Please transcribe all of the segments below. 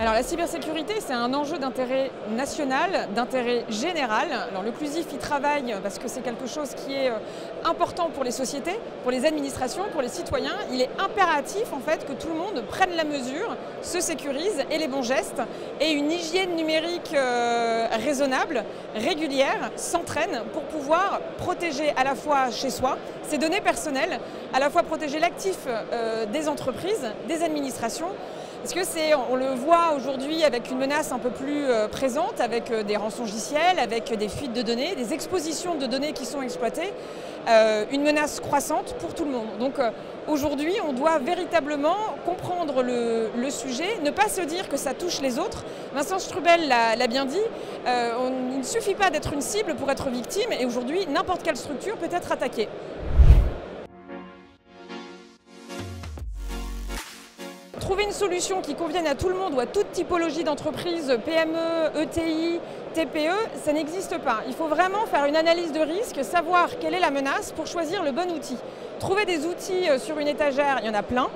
Alors la cybersécurité, c'est un enjeu d'intérêt national, d'intérêt général. Alors le CLUSIF y travaille parce que c'est quelque chose qui est important pour les sociétés, pour les administrations, pour les citoyens. Il est impératif en fait que tout le monde prenne la mesure, se sécurise, ait les bons gestes et une hygiène numérique raisonnable, régulière, s'entraîne pour pouvoir protéger à la fois chez soi ses données personnelles, à la fois protéger l'actif des entreprises, des administrations. Parce que on le voit aujourd'hui avec une menace un peu plus présente, avec des rançongiciels, avec des fuites de données, des expositions de données qui sont exploitées, une menace croissante pour tout le monde. Donc aujourd'hui, on doit véritablement comprendre le sujet, ne pas se dire que ça touche les autres. Vincent Strubel l'a bien dit, il ne suffit pas d'être une cible pour être victime, et aujourd'hui, n'importe quelle structure peut être attaquée. Trouver une solution qui convienne à tout le monde ou à toute typologie d'entreprise, PME, ETI, TPE, ça n'existe pas. Il faut vraiment faire une analyse de risque, savoir quelle est la menace pour choisir le bon outil. Trouver des outils sur une étagère, il y en a plein,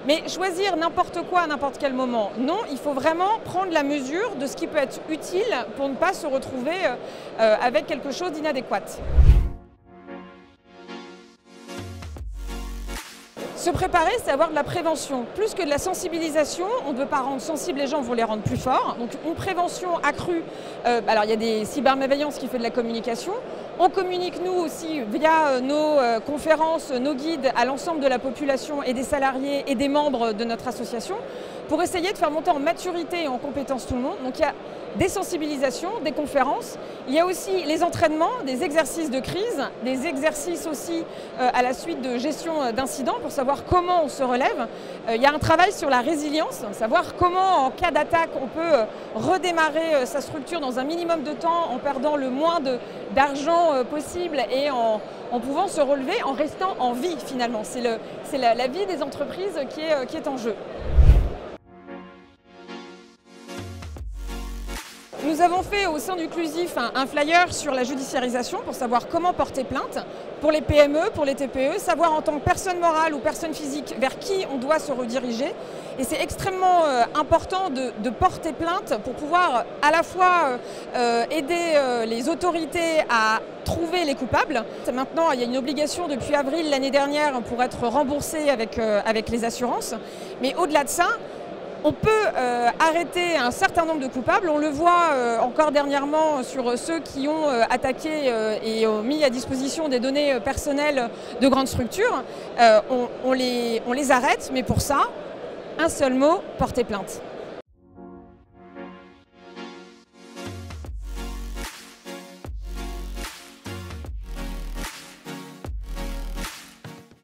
mais choisir n'importe quoi à n'importe quel moment, non, il faut vraiment prendre la mesure de ce qui peut être utile pour ne pas se retrouver avec quelque chose d'inadéquat. Se préparer, c'est avoir de la prévention. Plus que de la sensibilisation, on ne veut pas rendre sensibles les gens, on veut les rendre plus forts. Donc une prévention accrue. Alors il y a des cybermalveillances qui font de la communication. On communique nous aussi via nos conférences, nos guides à l'ensemble de la population et des salariés et des membres de notre association pour essayer de faire monter en maturité et en compétence tout le monde. Donc il y a des sensibilisations, des conférences. Il y a aussi les entraînements, des exercices de crise, des exercices aussi à la suite de gestion d'incidents pour savoir comment on se relève. Il y a un travail sur la résilience, savoir comment en cas d'attaque on peut redémarrer sa structure dans un minimum de temps en perdant le moins d'argent possible et en pouvant se relever en restant en vie finalement. C'est la vie des entreprises qui est en jeu. Nous avons fait au sein du CLUSIF un flyer sur la judiciarisation pour savoir comment porter plainte pour les PME, pour les TPE, savoir en tant que personne morale ou personne physique vers qui on doit se rediriger. Et c'est extrêmement important de porter plainte pour pouvoir à la fois aider les autorités à trouver les coupables. Maintenant, il y a une obligation depuis avril l'année dernière pour être remboursé avec les assurances. Mais au-delà de ça, on peut arrêter un certain nombre de coupables. On le voit encore dernièrement sur ceux qui ont attaqué et ont mis à disposition des données personnelles de grandes structures. On les arrête, mais pour ça, un seul mot, porter plainte.